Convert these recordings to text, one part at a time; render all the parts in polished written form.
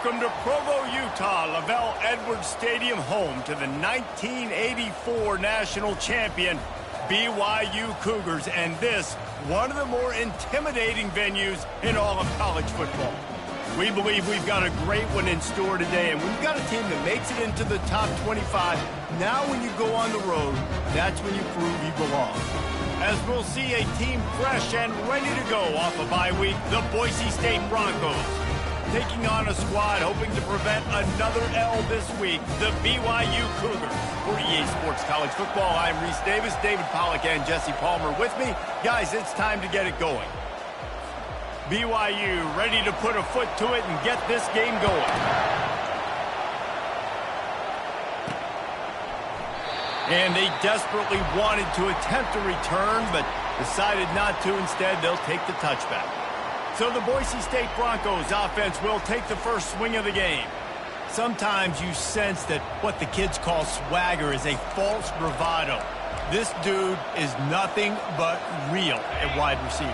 Welcome to Provo, Utah, Lavelle Edwards Stadium, home to the 1984 national champion BYU Cougars, and this, one of the more intimidating venues in all of college football. We believe we've got a great one in store today, and we've got a team that makes it into the top 25. Now when you go on the road, that's when you prove you belong. As we'll see a team fresh and ready to go off a bye week, the Boise State Broncos. Taking on a squad hoping to prevent another L this week, the BYU Cougars. For EA Sports College Football, I'm Reese Davis, David Pollack, and Jesse Palmer with me. Guys, it's time to get it going. BYU ready to put a foot to it and get this game going. And they desperately wanted to attempt a return, but decided not to. Instead, they'll take the touchback. So the Boise State Broncos offense will take the first swing of the game. Sometimes you sense that what the kids call swagger is a false bravado. This dude is nothing but real at wide receiver.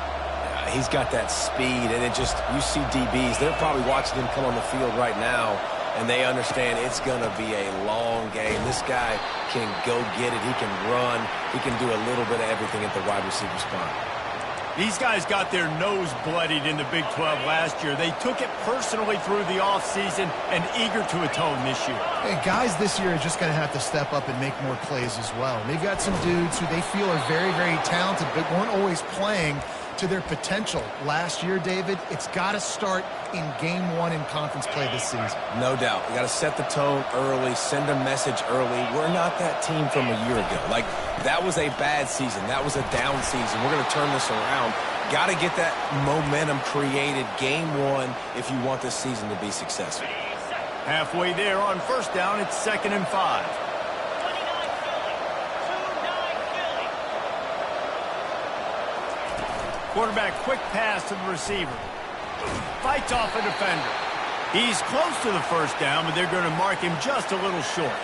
He's got that speed, and you see DBs, they're probably watching him come on the field right now, and they understand it's going to be a long game. This guy can go get it. He can run. He can do a little bit of everything at the wide receiver spot. These guys got their nose bloodied in the Big 12 last year. They took it personally through the offseason and eager to atone this year. Hey, guys this year are just going to have to step up and make more plays as well. They've got some dudes who they feel are very, very talented but weren't always playing to their potential. Last year, David, it's got to start in game one in conference play this season. No doubt. You got to set the tone early, send a message early. We're not that team from a year ago. Like, that was a bad season. That was a down season. We're going to turn this around. Got to get that momentum created game one if you want this season to be successful. Halfway there on first down, it's 2nd and 5. Quarterback, quick pass to the receiver. Fights off a defender. He's close to the first down, but they're going to mark him just a little short.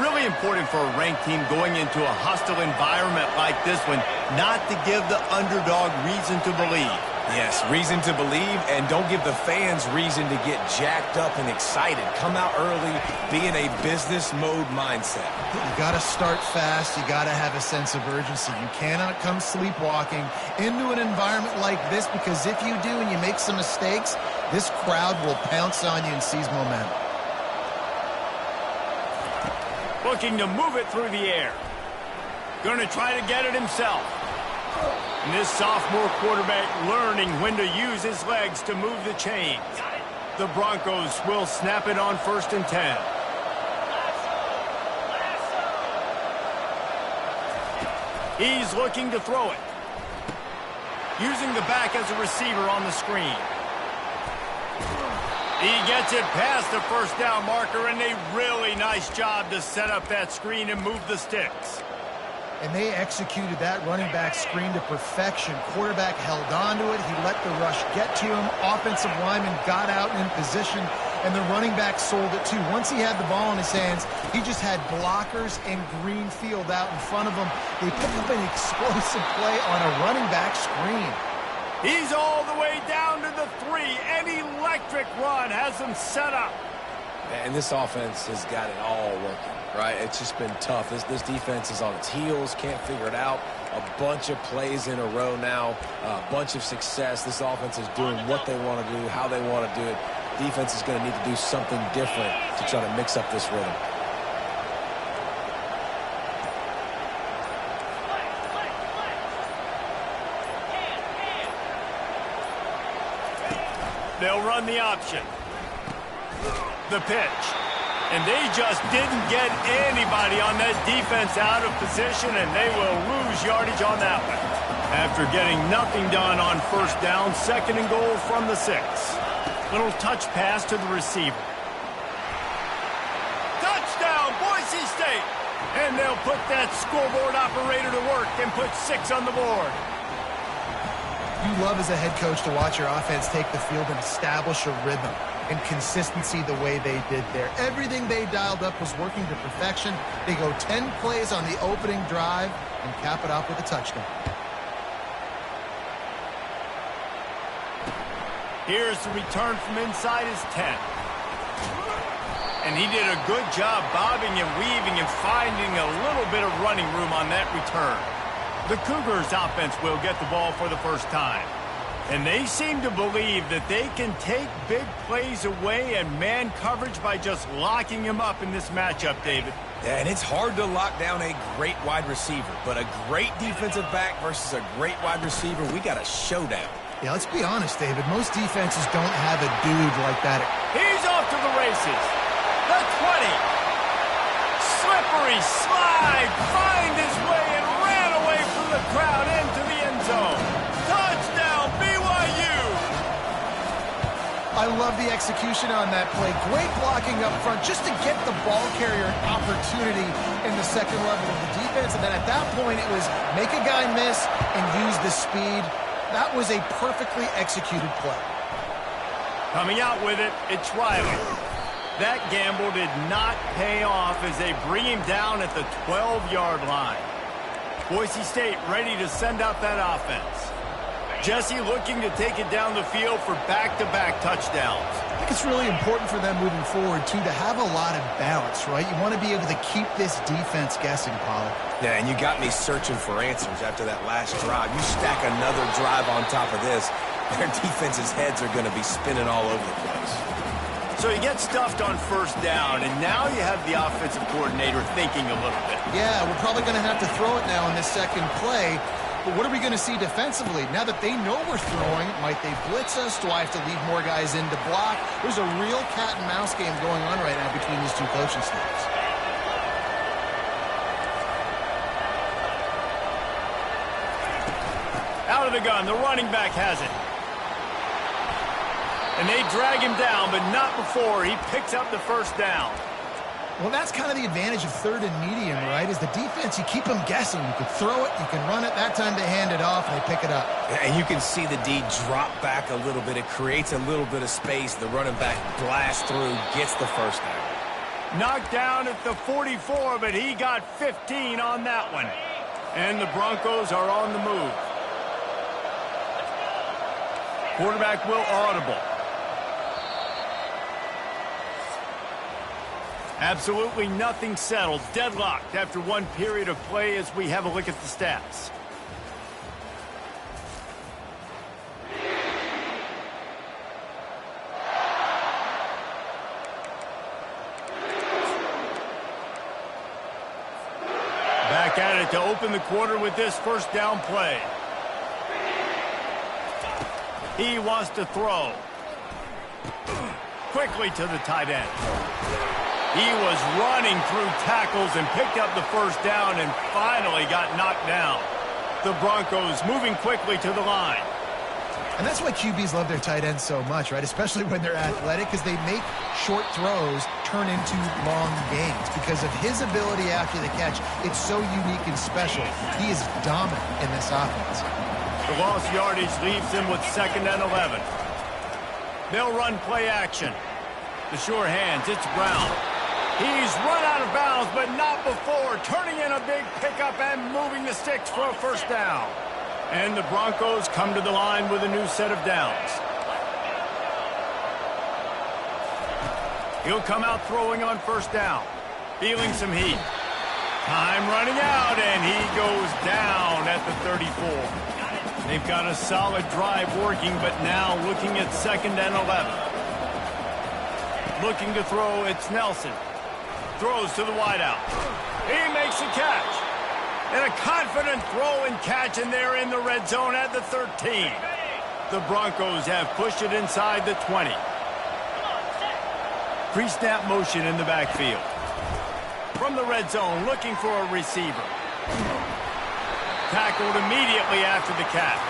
Really important for a ranked team going into a hostile environment like this one, not to give the underdog reason to believe. Yes, reason to believe, and don't give the fans reason to get jacked up and excited. Come out early, be in a business mode mindset. You got to start fast. You got to have a sense of urgency. You cannot come sleepwalking into an environment like this, because if you do and you make some mistakes, this crowd will pounce on you and seize momentum. Looking to move it through the air. Going to try to get it himself. And this sophomore quarterback learning when to use his legs to move the chains. The Broncos will snap it on 1st and 10. He's looking to throw it. Using the back as a receiver on the screen. He gets it past the first down marker, and a really nice job to set up that screen and move the sticks. And they executed that running back screen to perfection. Quarterback held on to it. He let the rush get to him. Offensive lineman got out and in position, and the running back sold it too. Once he had the ball in his hands, he just had blockers and green field out in front of him. They picked up an explosive play on a running back screen. He's all the way down to the 3. An electric run has him set up. And this offense has got it all working, right? It's just been tough. This defense is on its heels, can't figure it out. A bunch of plays in a row now, a bunch of success. This offense is doing what they want to do, how they want to do it. Defense is going to need to do something different to try to mix up this rhythm. They'll run the option. The pitch. And they just didn't get anybody on that defense out of position, and they will lose yardage on that one. After getting nothing done on first down, 2nd and goal from the 6. Little touch pass to the receiver. Touchdown, Boise State! And they'll put that scoreboard operator to work and put 6 on the board. You love as a head coach to watch your offense take the field and establish a rhythm and consistency the way they did there. Everything they dialed up was working to perfection. They go 10 plays on the opening drive and cap it off with a touchdown. Here's the return from inside his 10. And he did a good job bobbing and weaving and finding a little bit of running room on that return. The Cougars offense will get the ball for the first time. And they seem to believe that they can take big plays away and man coverage by just locking him up in this matchup, David. Yeah, and it's hard to lock down a great wide receiver, but a great defensive back versus a great wide receiver, we got a showdown. Yeah, let's be honest, David. Most defenses don't have a dude like that. He's off to the races. The 20. Slippery slide. Find his way and ran away from the crowd into the end zone. Touchdown, BYU. I love the execution on that play. Great blocking up front just to get the ball carrier an opportunity in the second level of the defense. And then at that point, it was make a guy miss and use the speed. That was a perfectly executed play. Coming out with it, it's Riley. That gamble did not pay off as they bring him down at the 12-yard line. Boise State ready to send out that offense. Jesse looking to take it down the field for back-to-back touchdowns. I think it's really important for them moving forward, too, to have a lot of balance, right? You want to be able to keep this defense guessing, Pollard. Yeah, and you got me searching for answers after that last drive. You stack another drive on top of this, their defense's heads are going to be spinning all over the place. So you get stuffed on first down, and now you have the offensive coordinator thinking a little bit. Yeah, we're probably going to have to throw it now in this second play. But what are we going to see defensively? Now that they know we're throwing, might they blitz us? Do I have to leave more guys in to block? There's a real cat and mouse game going on right now between these two coaching staffs. Out of the gun, the running back has it. And they drag him down, but not before he picks up the first down. Well, that's kind of the advantage of third and medium, right? Is the defense, you keep them guessing. You can throw it, you can run it. That time they hand it off, and they pick it up. And you can see the D drop back a little bit. It creates a little bit of space. The running back blasts through, gets the first down. Knocked down at the 44, but he got 15 on that one. And the Broncos are on the move. Quarterback will audible. Absolutely nothing settled. Deadlocked after one period of play as we have a look at the stats. Back at it to open the quarter with this first down play. He wants to throw. Quickly to the tight end. He was running through tackles and picked up the first down and finally got knocked down. The Broncos moving quickly to the line. And that's why QBs love their tight ends so much, right? Especially when they're athletic, because they make short throws turn into long gains. Because of his ability after the catch, it's so unique and special. He is dominant in this offense. The lost yardage leaves him with 2nd and 11. They'll run play action. The sure hands, it's Brown. He's run out of bounds, but not before. Turning in a big pickup and moving the sticks for a first down. And the Broncos come to the line with a new set of downs. He'll come out throwing on first down. Feeling some heat. Time running out, and he goes down at the 34. They've got a solid drive working, but now looking at 2nd and 11. Looking to throw, it's Nelson. Throws to the wideout. He makes the catch. And a confident throw and catch, and they're in the red zone at the 13. The Broncos have pushed it inside the 20. Pre-snap motion in the backfield. From the red zone, looking for a receiver. Tackled immediately after the catch.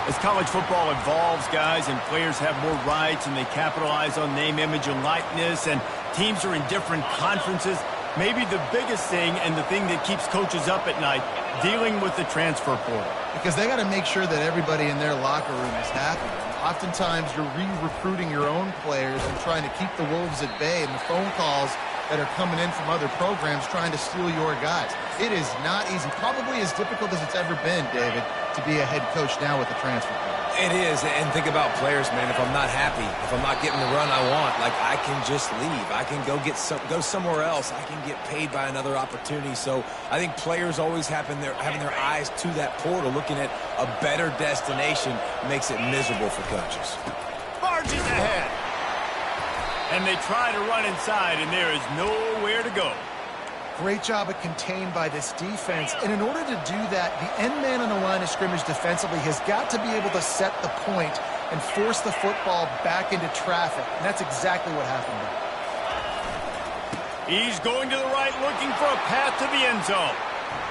As college football evolves, guys, and players have more rights and they capitalize on name, image, and likeness, and teams are in different conferences, maybe the biggest thing and the thing that keeps coaches up at night, dealing with the transfer portal. Because they got to make sure that everybody in their locker room is happy. Oftentimes, you're re-recruiting your own players and trying to keep the wolves at bay, and the phone calls that are coming in from other programs trying to steal your guys. It is not easy. Probably as difficult as it's ever been, David, to be a head coach now with the transfer portal. It is, and think about players, man. If I'm not happy, if I'm not getting the run I want, like, I can just leave. I can go somewhere else. I can get paid by another opportunity. So I think players always having their eyes to that portal, looking at a better destination, makes it miserable for coaches. Barges ahead. And they try to run inside, and there is nowhere to go. Great job of contained by this defense. And in order to do that, the end man on the line of scrimmage defensively has got to be able to set the point and force the football back into traffic. And that's exactly what happened there. He's going to the right, looking for a path to the end zone.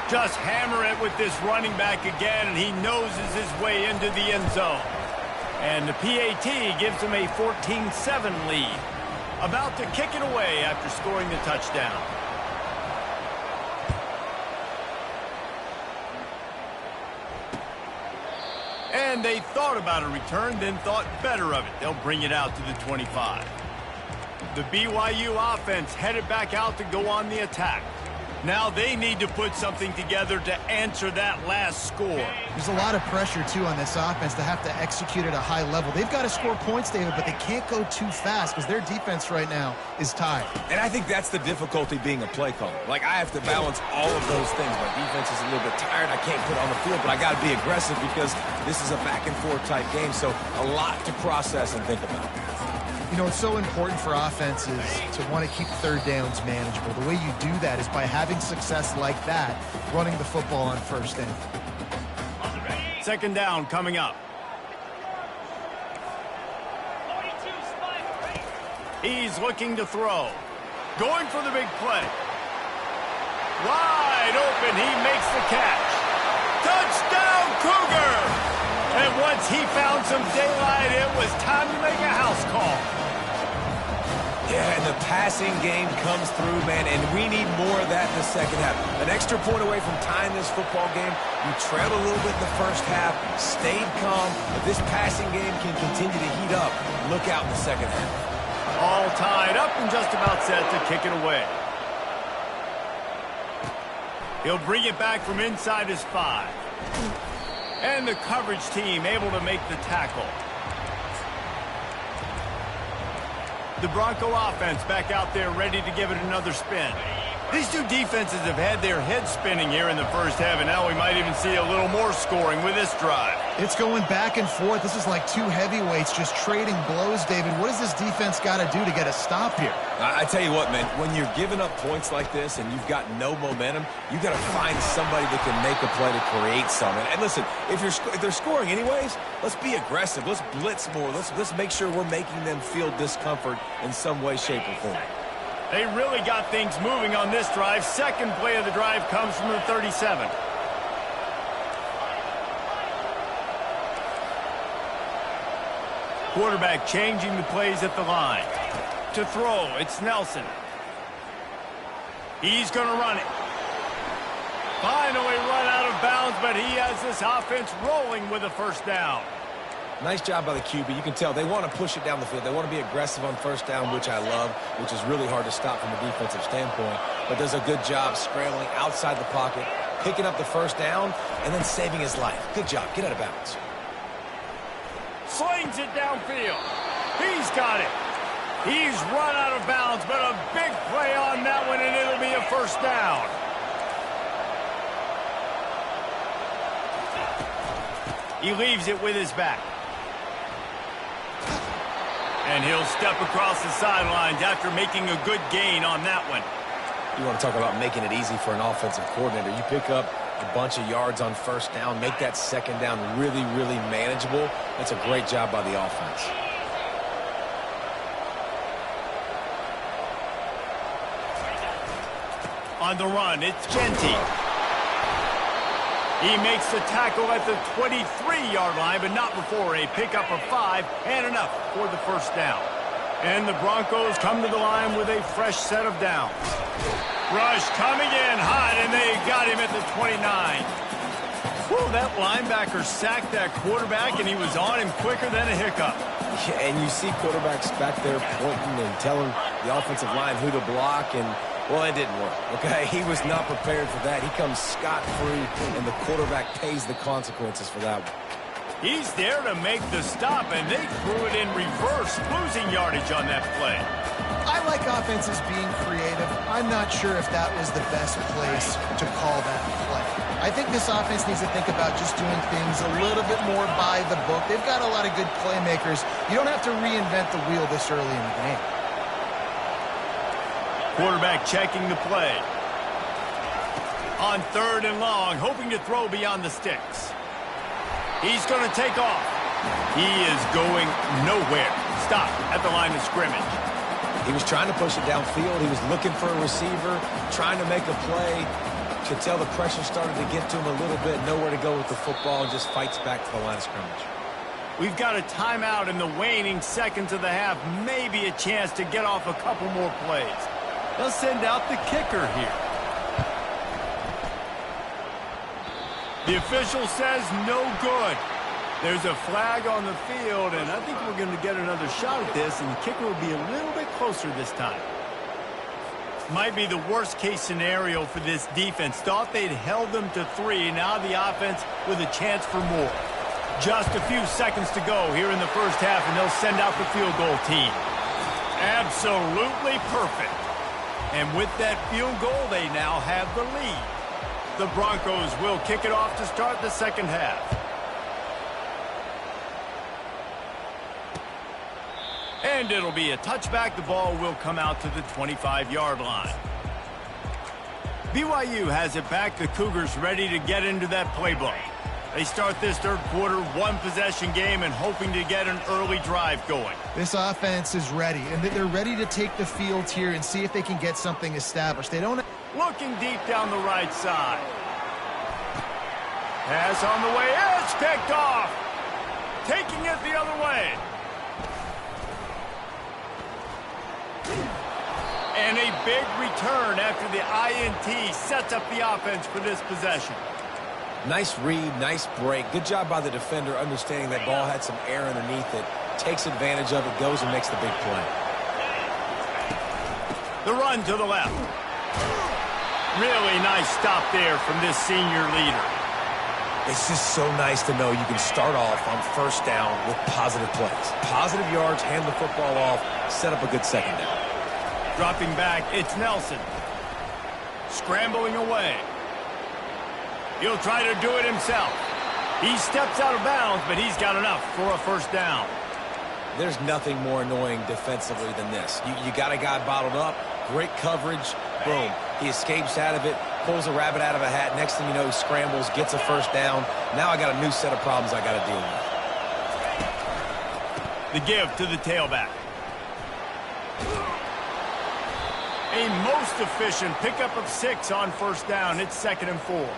Just hammer it with this running back again, and he noses his way into the end zone. And the PAT gives him a 14-7 lead. About to kick it away after scoring the touchdown. And they thought about a return, then thought better of it. They'll bring it out to the 25. The BYU offense headed back out to go on the attack. Now they need to put something together to answer that last score. There's a lot of pressure, too, on this offense to have to execute at a high level. They've got to score points, David, but they can't go too fast because their defense right now is tied. And I think that's the difficulty being a play caller. Like, I have to balance all of those things. My defense is a little bit tired. I can't put it on the field, but I got to be aggressive because this is a back-and-forth type game, so a lot to process and think about. You know, it's so important for offenses to want to keep third downs manageable. The way you do that is by having success like that, running the football on first down. Second down coming up. He's looking to throw. Going for the big play. Wide open, he makes the catch. Touchdown, Cougar! And once he found some daylight, it was time to make a house call. Yeah, and the passing game comes through, man, and we need more of that in the second half. An extra point away from tying this football game. You trailed a little bit in the first half, stayed calm. If this passing game can continue to heat up, look out in the second half. All tied up and just about set to kick it away. He'll bring it back from inside his 5. And the coverage team able to make the tackle. The Bronco offense back out there ready to give it another spin. These two defenses have had their heads spinning here in the first half, and now we might even see a little more scoring with this drive. It's going back and forth. This is like two heavyweights just trading blows, David. What does this defense got to do to get a stop here? I tell you what, man, when you're giving up points like this and you've got no momentum, you got to find somebody that can make a play to create something. And listen, if they're scoring anyways, let's be aggressive. Let's blitz more. Let's make sure we're making them feel discomfort in some way, shape, or form. They really got things moving on this drive. Second play of the drive comes from the 37. Quarterback changing the plays at the line. To throw, it's Nelson. He's going to run it. Finally run out of bounds, but he has this offense rolling with a first down. Nice job by the QB. You can tell they want to push it down the field. They want to be aggressive on first down, which I love, which is really hard to stop from a defensive standpoint, but does a good job scrambling outside the pocket, picking up the first down, and then saving his life. Good job. Get out of bounds. Slings it downfield. He's got it. He's run out of bounds, but a big play on that one, and it'll be a first down. He leaves it with his back. And he'll step across the sidelines after making a good gain on that one. You want to talk about making it easy for an offensive coordinator. You pick up a bunch of yards on first down, make that second down really, really manageable. That's a great job by the offense. On the run, it's Genty. He makes the tackle at the 23-yard line, but not before a pickup of 5 and enough for the first down. And the Broncos come to the line with a fresh set of downs. Rush coming in hot, and they got him at the 29. Whew, that linebacker sacked that quarterback, and he was on him quicker than a hiccup. Yeah, and you see quarterbacks back there pointing and telling the offensive line who to block, and well, it didn't work, okay? He was not prepared for that. He comes scot-free, and the quarterback pays the consequences for that one. He's there to make the stop, and they threw it in reverse, losing yardage on that play. I like offenses being creative. I'm not sure if that was the best place to call that play. I think this offense needs to think about just doing things a little bit more by the book. They've got a lot of good playmakers. You don't have to reinvent the wheel this early in the game. Quarterback checking the play. On 3rd and long, hoping to throw beyond the sticks. He's going to take off. He is going nowhere. Stop at the line of scrimmage. He was trying to push it downfield. He was looking for a receiver, trying to make a play. Could tell the pressure started to get to him a little bit. Nowhere to go with the football, and just fights back to the line of scrimmage. We've got a timeout in the waning seconds of the half. Maybe a chance to get off a couple more plays. They'll send out the kicker here. The official says no good. There's a flag on the field, and I think we're going to get another shot at this, and the kicker will be a little bit closer this time. Might be the worst-case scenario for this defense. Thought they'd held them to 3. Now the offense with a chance for more. Just a few seconds to go here in the first half, and they'll send out the field goal team. Absolutely perfect. And with that field goal, they now have the lead. The Broncos will kick it off to start the second half. And it'll be a touchback. The ball will come out to the 25-yard line. BYU has it back. The Cougars ready to get into that playbook. They start this third quarter, one-possession game, and hoping to get an early drive going. This offense is ready, and they're ready to take the field here and see if they can get something established. They don't... Looking deep down the right side. Pass on the way. It's picked off. Taking it the other way. And a big return after the INT sets up the offense for this possession. Nice read, nice break. Good job by the defender understanding that ball had some air underneath it. Takes advantage of it, goes and makes the big play. The run to the left. Really nice stop there from this senior leader. It's just so nice to know you can start off on first down with positive plays. Positive yards, hand the football off, set up a good second down. Dropping back, it's Nelson. Scrambling away. He'll try to do it himself. He steps out of bounds, but he's got enough for a first down. There's nothing more annoying defensively than this. You got a guy bottled up, great coverage, boom. He escapes out of it, pulls a rabbit out of a hat. Next thing you know, he scrambles, gets a first down. Now I got a new set of problems I got to deal with. The give to the tailback. A most efficient pickup of 6 on first down. It's 2nd and 4.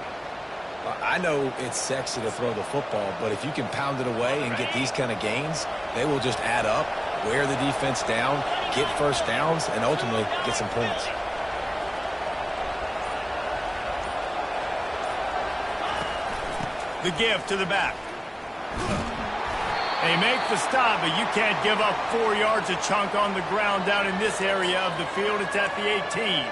I know it's sexy to throw the football, but if you can pound it away and get these kind of gains, they will just add up, wear the defense down, get first downs, and ultimately get some points. The give to the back. They make the stop, but you can't give up 4 yards a chunk on the ground down in this area of the field. It's at the 18.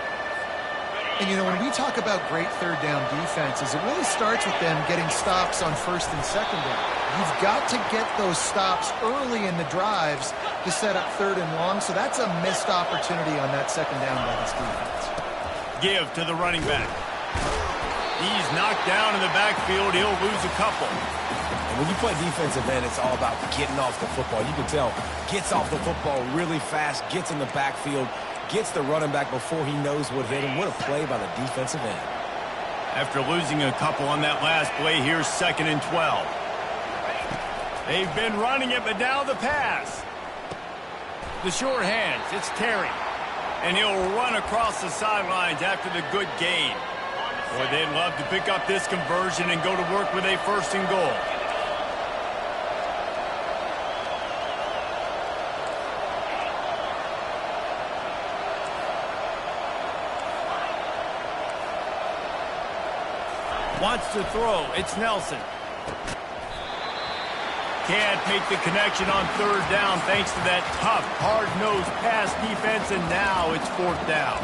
And, you know, when we talk about great third down defenses, it really starts with them getting stops on first and second down. You've got to get those stops early in the drives to set up 3rd and long, so that's a missed opportunity on that second down by this defense. Give to the running back. He's knocked down in the backfield. He'll lose a couple. And when you play defensive end, it's all about getting off the football. You can tell, gets off the football really fast, gets in the backfield, gets the running back before he knows what hit him. What a play by the defensive end. After losing a couple on that last play, here's 2nd and 12. They've been running it, but now the pass. The short hands, it's Terry. And he'll run across the sidelines after the good gain. Boy, they'd love to pick up this conversion and go to work with a 1st and goal. Wants to throw. It's Nelson. Can't make the connection on 3rd down thanks to that tough, hard-nosed pass defense, and now it's 4th down.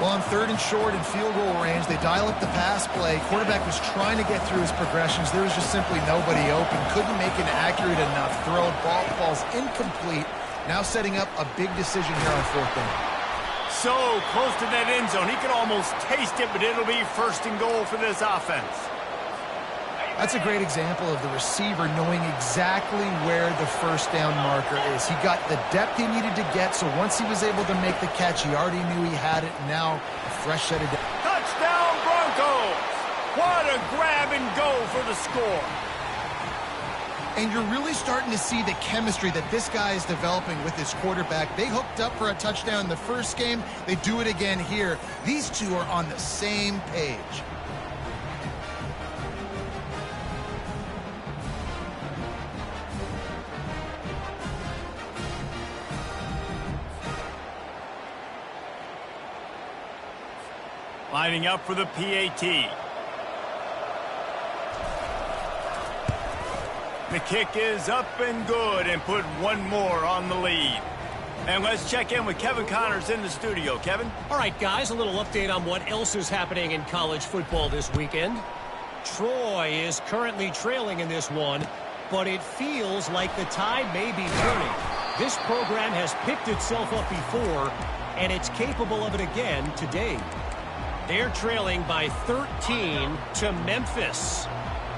Well, on 3rd and short and field goal range, they dial up the pass play. Quarterback was trying to get through his progressions. There was just simply nobody open. Couldn't make an accurate enough throw. Ball falls incomplete. Now setting up a big decision here on 4th down. So close to that end zone. He can almost taste it, but it'll be 1st and goal for this offense. That's a great example of the receiver knowing exactly where the 1st down marker is. He got the depth he needed to get, so once he was able to make the catch, he already knew he had it. Now a fresh set of touchdown Broncos! What a grab and go for the score. And you're really starting to see the chemistry that this guy is developing with his quarterback. They hooked up for a touchdown in the first game. They do it again here. These two are on the same page. Lining up for the PAT. The kick is up and good and put one more on the lead. And let's check in with Kevin Connors in the studio. Kevin? All right, guys, a little update on what else is happening in college football this weekend. Troy is currently trailing in this one, but it feels like the tide may be turning. This program has picked itself up before, and it's capable of it again today. They're trailing by 13 to Memphis.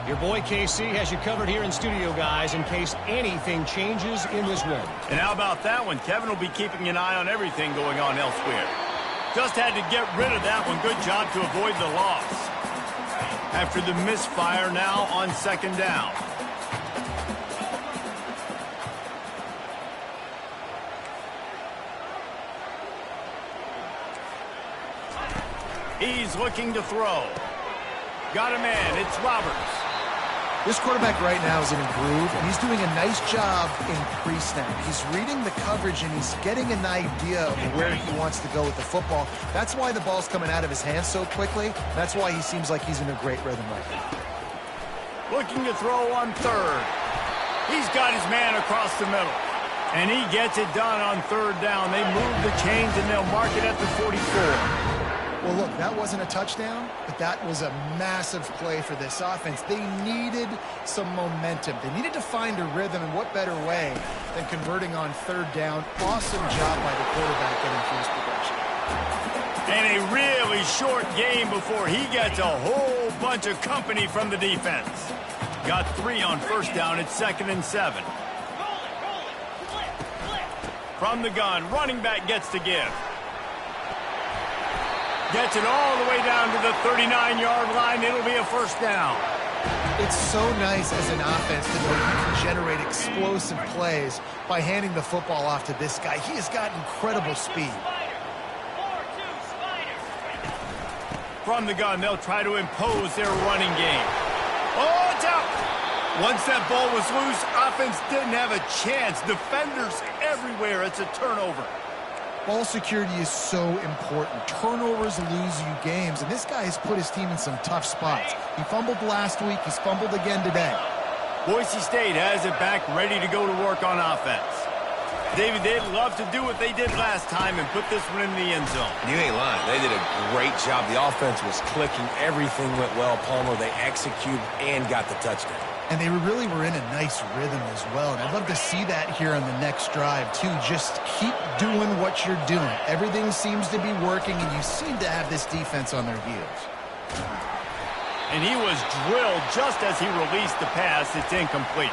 Your boy KC has you covered here in studio, guys, in case anything changes in this one. And how about that one? Kevin will be keeping an eye on everything going on elsewhere. Just had to get rid of that one. Good job to avoid the loss. After the misfire, now on 2nd down. He's looking to throw. Got a man. It's Roberts. This quarterback right now is in a groove, and he's doing a nice job in pre-snap. He's reading the coverage, and he's getting an idea of where he wants to go with the football. That's why the ball's coming out of his hands so quickly. That's why he seems like he's in a great rhythm right now. Looking to throw on 3rd. He's got his man across the middle. And he gets it done on 3rd down. They move the chains, and they'll mark it at the 44. Well, look, that wasn't a touchdown, but that was a massive play for this offense. They needed some momentum. They needed to find a rhythm, and what better way than converting on 3rd down. Awesome job by the quarterback getting through his progression. And a really short game before he gets a whole bunch of company from the defense. Got 3 on 1st down. It's 2nd and 7. From the gun, running back gets to give. Gets it all the way down to the 39-yard line. It'll be a 1st down. It's so nice as an offense to know you can generate explosive plays by handing the football off to this guy. He has got incredible speed. From the gun, they'll try to impose their running game. Oh, it's out! Once that ball was loose, offense didn't have a chance. Defenders everywhere. It's a turnover. Ball security is so important. Turnovers lose you games, and this guy has put his team in some tough spots. He fumbled last week. He's fumbled again today. Boise State has it back, ready to go to work on offense. David, they'd love to do what they did last time and put this one in the end zone. You ain't lying. They did a great job. The offense was clicking. Everything went well, Palmer. They executed and got the touchdown. And they really were in a nice rhythm as well. And I'd love to see that here on the next drive, too. Just keep doing what you're doing. Everything seems to be working, and you seem to have this defense on their heels. And he was drilled just as he released the pass. It's incomplete.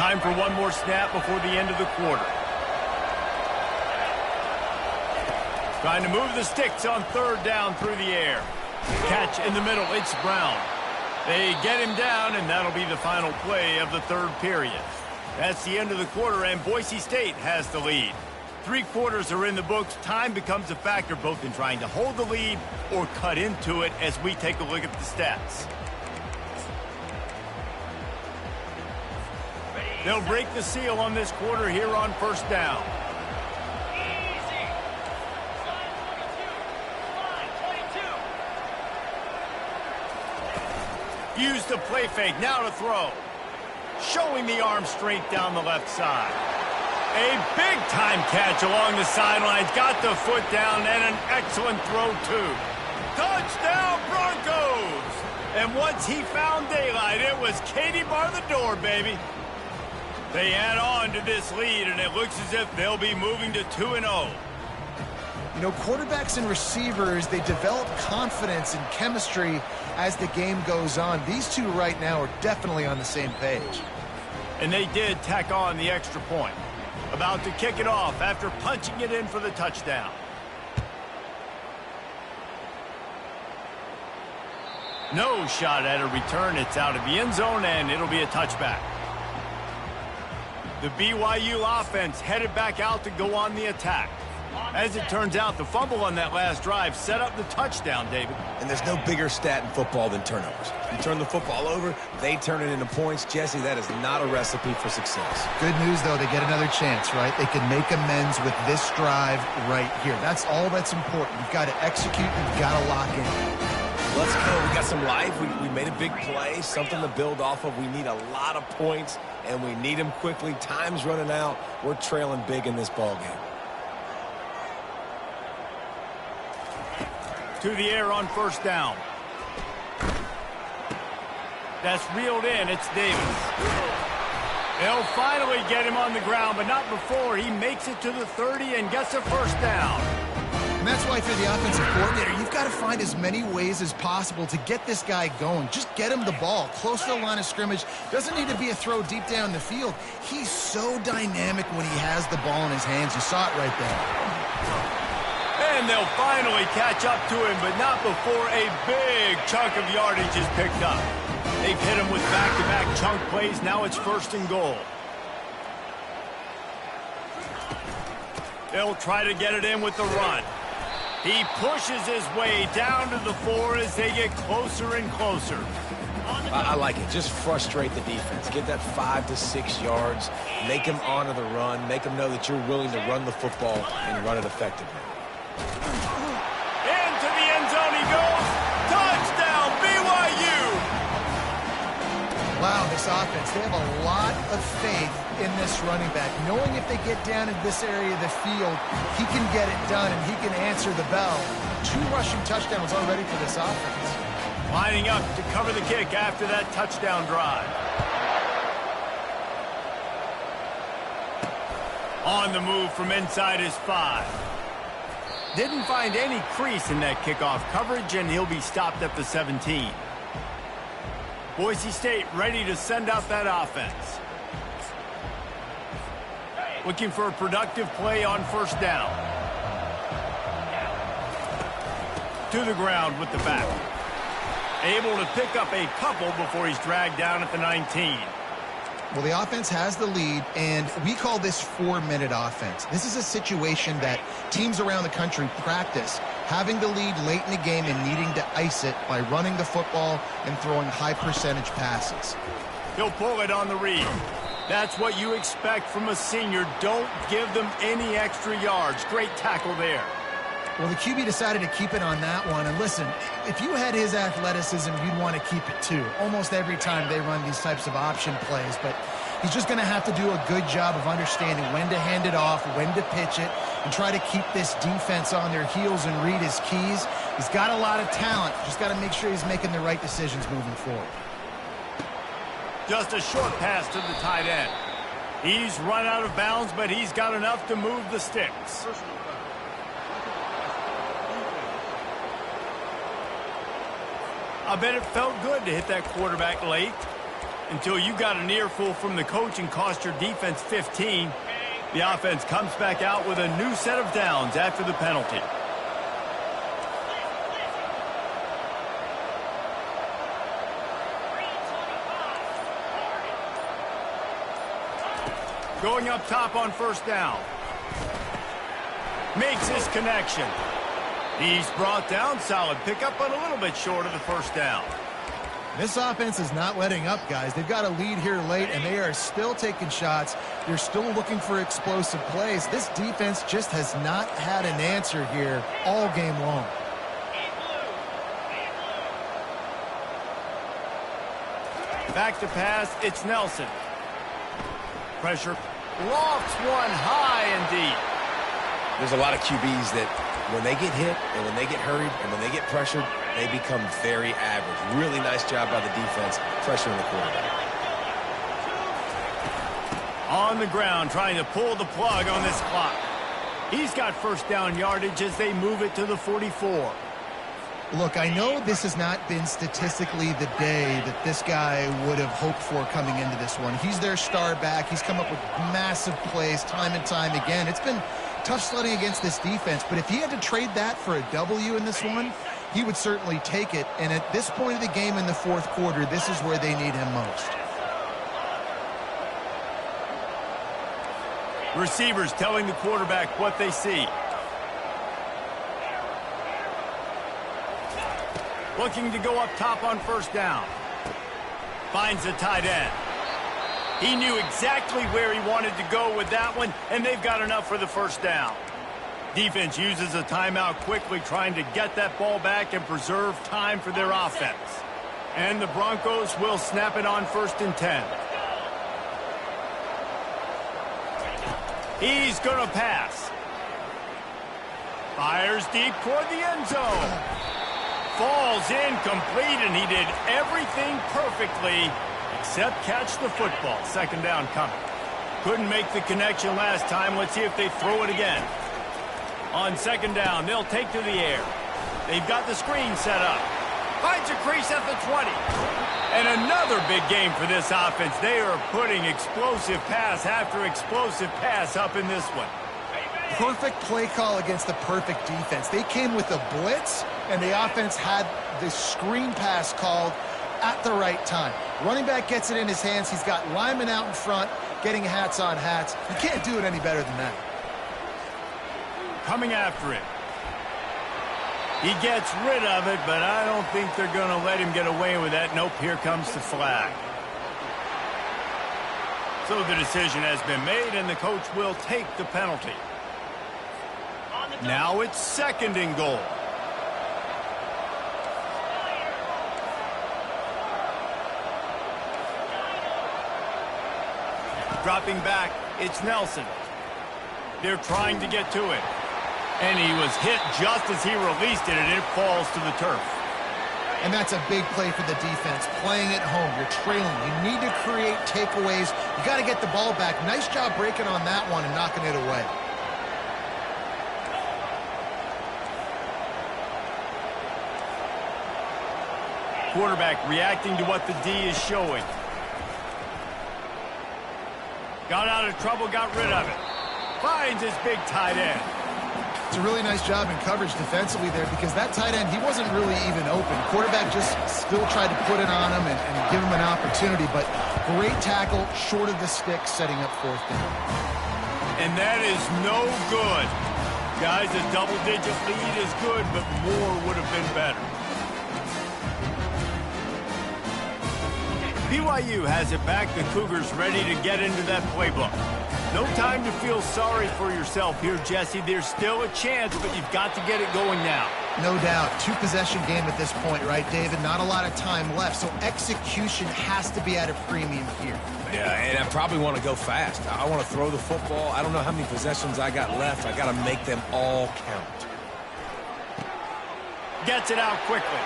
Time for one more snap before the end of the quarter. Trying to move the sticks on 3rd down through the air. Catch in the middle. It's Brown. They get him down, and that'll be the final play of the 3rd period. That's the end of the quarter, and Boise State has the lead. 3 quarters are in the books. Time becomes a factor both in trying to hold the lead or cut into it as we take a look at the stats. They'll break the seal on this quarter here on 1st down. Use the play fake, now to throw. showing the arm strength down the left side. A big-time catch along the sidelines. Got the foot down and an excellent throw, too. Touchdown, Broncos! And once he found daylight, it was Katie bar the door, baby. They add on to this lead, and it looks as if they'll be moving to 2-0. You know, quarterbacks and receivers, they develop confidence and chemistry as the game goes on. These two right now are definitely on the same page. And they did tack on the extra point. About to kick it off after punching it in for the touchdown. No shot at a return. It's out of the end zone, and it'll be a touchback. The BYU offense headed back out to go on the attack. As it turns out, the fumble on that last drive set up the touchdown, David. And there's no bigger stat in football than turnovers. You turn the football over, they turn it into points. Jesse, that is not a recipe for success. Good news, though, they get another chance, right? They can make amends with this drive right here. That's all that's important. You've got to execute. You've got to lock in. Let's go. We got some life. We made a big play, something to build off of. We need a lot of points, and we need them quickly. Time's running out. We're trailing big in this ball game. To the air on first down. That's reeled in. It's Davis. They'll finally get him on the ground, but not before he makes it to the 30 and gets a first down. And that's why, for the offensive coordinator, you've got to find as many ways as possible to get this guy going. Just get him the ball close to the line of scrimmage. Doesn't need to be a throw deep down the field. He's so dynamic when he has the ball in his hands. You saw it right there. And they'll finally catch up to him, but not before a big chunk of yardage is picked up. They've hit him with back-to-back chunk plays. Now it's first and goal. They'll try to get it in with the run. He pushes his way down to the 4 as they get closer and closer. I like it. Just frustrate the defense. Get that 5 to 6 yards. Make them honor the run. Make them know that you're willing to run the football and run it effectively. Into the end zone he goes. Touchdown, BYU! Wow, this offense, they have a lot of faith in this running back. Knowing if they get down in this area of the field, he can get it done and he can answer the bell. 2 rushing touchdowns already for this offense. Lining up to cover the kick after that touchdown drive. On the move from inside his 5. Didn't find any crease in that kickoff coverage, and he'll be stopped at the 17. Boise State ready to send out that offense. Looking for a productive play on first down. To the ground with the back. Able to pick up a couple before he's dragged down at the 19. Well, the offense has the lead, and we call this 4-minute offense. This is a situation that teams around the country practice, having the lead late in the game and needing to ice it by running the football and throwing high-percentage passes. He'll pull it on the read. That's what you expect from a senior. Don't give them any extra yards. Great tackle there. Well, the QB decided to keep it on that one. And listen, if you had his athleticism, you'd want to keep it too. Almost every time they run these types of option plays. But he's just going to have to do a good job of understanding when to hand it off, when to pitch it, and try to keep this defense on their heels and read his keys. He's got a lot of talent. Just got to make sure he's making the right decisions moving forward. Just a short pass to the tight end. He's run out of bounds, but he's got enough to move the sticks. I bet it felt good to hit that quarterback late until you got an earful from the coach and cost your defense 15. The offense comes back out with a new set of downs after the penalty. Going up top on first down. Makes his connection. He's brought down. Solid pickup, but a little bit short of the first down. This offense is not letting up, guys. They've got a lead here late, and they are still taking shots. They're still looking for explosive plays. This defense just has not had an answer here all game long. Back to pass, it's Nelson. Pressure. Lofts one high and deep. There's a lot of QBs that when they get hit and when they get hurried and when they get pressured, they become very average. Really nice job by the defense pressuring the quarterback. On the ground, trying to pull the plug on this clock. He's got first down yardage as they move it to the 44. Look, I know this has not been statistically the day that this guy would have hoped for coming into this one. He's their star back. He's come up with massive plays time and time again. It's been tough sledding against this defense, but if he had to trade that for a W in this one, he would certainly take it. And at this point of the game in the fourth quarter, this is where they need him most. Receivers telling the quarterback what they see. Looking to go up top on first down. Finds the tight end. He knew exactly where he wanted to go with that one, and they've got enough for the first down. Defense uses a timeout quickly, trying to get that ball back and preserve time for their offense. And the Broncos will snap it on 1st and 10. He's going to pass. Fires deep toward the end zone. Falls incomplete, and he did everything perfectly except catch the football. 2nd down coming. Couldn't make the connection last time. Let's see if they throw it again. On 2nd down, they'll take to the air. They've got the screen set up. Finds a crease at the 20. And another big game for this offense. They are putting explosive pass after explosive pass up in this one. Perfect play call against the perfect defense. They came with a blitz, and the offense had the screen pass called at the right time. Running back gets it in his hands. He's got linemen out in front, getting hats on hats. You can't do it any better than that. Coming after it. He gets rid of it, but I don't think they're going to let him get away with that. Nope, here comes the flag. So the decision has been made, and the coach will take the penalty. Now it's 2nd and goal. Dropping back, it's Nelson. They're trying to get to it. And he was hit just as he released it, and it falls to the turf. And that's a big play for the defense. Playing at home, you're trailing. You need to create takeaways. You got to get the ball back. Nice job breaking on that one and knocking it away. Quarterback reacting to what the D is showing. Got out of trouble, got rid of it. Finds his big tight end. It's a really nice job in coverage defensively there, because that tight end, he wasn't really even open. Quarterback just still tried to put it on him and give him an opportunity, but great tackle, short of the stick, setting up 4th down. And that is no good. Guys, a double-digit lead is good, but more would have been better. BYU has it back. The Cougars ready to get into that playbook. No time to feel sorry for yourself here, Jesse. There's still a chance, but you've got to get it going now. No doubt. 2-possession game at this point, right, David? Not a lot of time left, so execution has to be at a premium here. Yeah, and I probably want to go fast. I want to throw the football. I don't know how many possessions I got left. I got to make them all count. Gets it out quickly.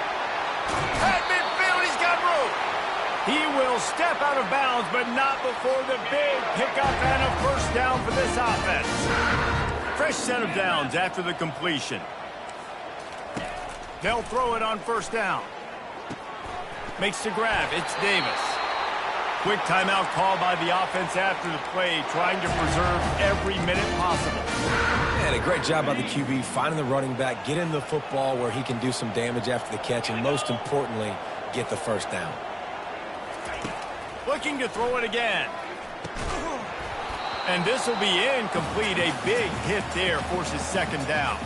At midfield, he's got room. He will step out of bounds, but not before the big pickup and a first down for this offense. Fresh set of downs after the completion. They'll throw it on 1st down. Makes the grab. It's Davis. Quick timeout call by the offense after the play, trying to preserve every minute possible. And a great job by the QB, finding the running back, getting the football where he can do some damage after the catch, and most importantly, get the first down. Looking to throw it again. And this will be incomplete. A big hit there forces 2nd down.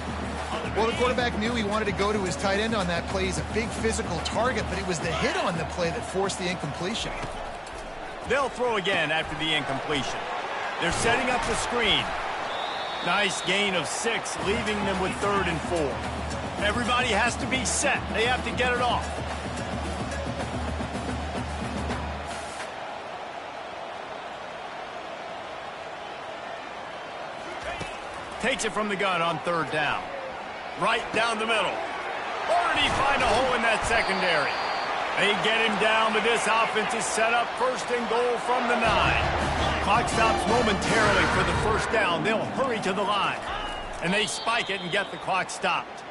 Well, the quarterback knew he wanted to go to his tight end on that play. He's a big physical target, but it was the hit on the play that forced the incompletion. They'll throw again after the incompletion. They're setting up the screen. Nice gain of 6, leaving them with 3rd and 4. Everybody has to be set. They have to get it off. Takes it from the gun on third down. Right down the middle. Or did he find a hole in that secondary? They get him down, but this offense is set up first and goal from the 9. Clock stops momentarily for the first down. They'll hurry to the line. And they spike it and get the clock stopped.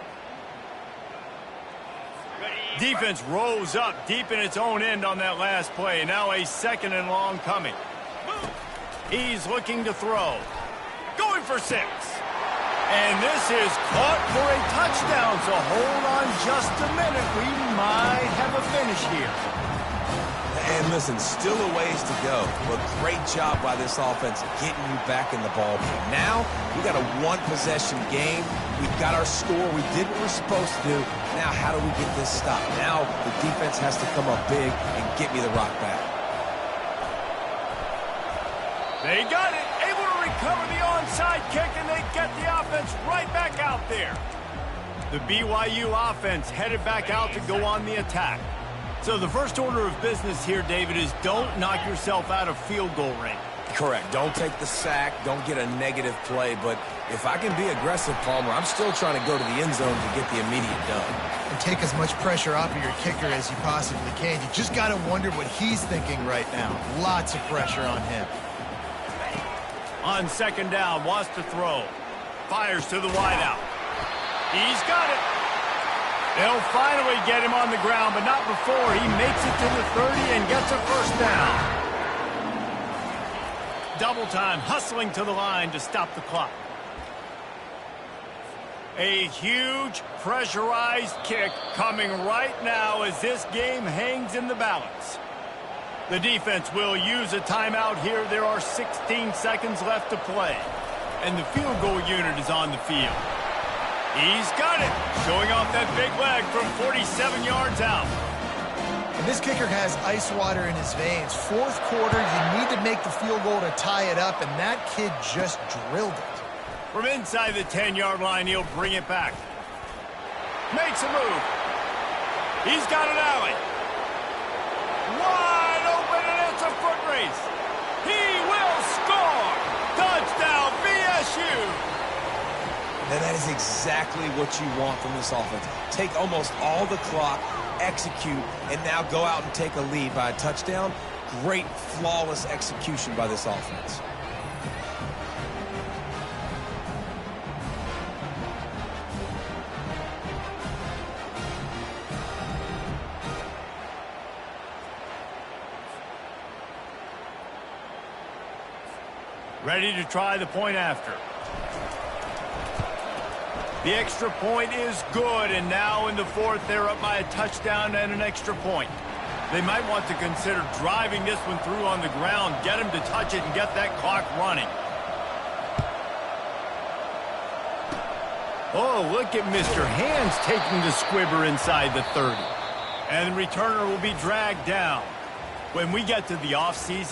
Defense rose up deep in its own end on that last play. Now a second and long coming. He's looking to throw. Going for 6. And this is caught for a touchdown, so hold on just a minute. We might have a finish here. And listen, still a ways to go, but great job by this offense getting you back in the ball game. Now, we got a one-possession game. We've got our score. We did what we're supposed to do. Now, how do we get this stopped? Now, the defense has to come up big and get me the rock back. They got it. Able to recover the onside kick, and they get the offense right back out there. The BYU offense headed back out to go on the attack. So the first order of business here, David, is don't knock yourself out of field goal range. Correct. Don't take the sack. Don't get a negative play. But if I can be aggressive, Palmer, I'm still trying to go to the end zone to get the immediate done. And take as much pressure off of your kicker as you possibly can. You just got to wonder what he's thinking right now. Lots of pressure on him. On second down, wants to throw. Fires to the wideout. He's got it. They'll finally get him on the ground, but not before he makes it to the 30 and gets a first down. Double time, hustling to the line to stop the clock. A huge pressurized kick coming right now as this game hangs in the balance. The defense will use a timeout here. There are 16 seconds left to play. And the field goal unit is on the field. He's got it. Showing off that big leg from 47 yards out. And this kicker has ice water in his veins. Fourth quarter, you need to make the field goal to tie it up, and that kid just drilled it. From inside the 10-yard line, he'll bring it back. Makes a move. He's got an alley. Wide open, and it's a foot race. He will score. Touchdown, BSU. And that is exactly what you want from this offense. Take almost all the clock, execute, and now go out and take a lead by a touchdown. Great, flawless execution by this offense. Ready to try the point after. The extra point is good, and now in the fourth, they're up by a touchdown and an extra point. They might want to consider driving this one through on the ground, get him to touch it, and get that clock running. Oh, look at Mr. Hands taking the squibber inside the 30. And the returner will be dragged down. When we get to the offseason,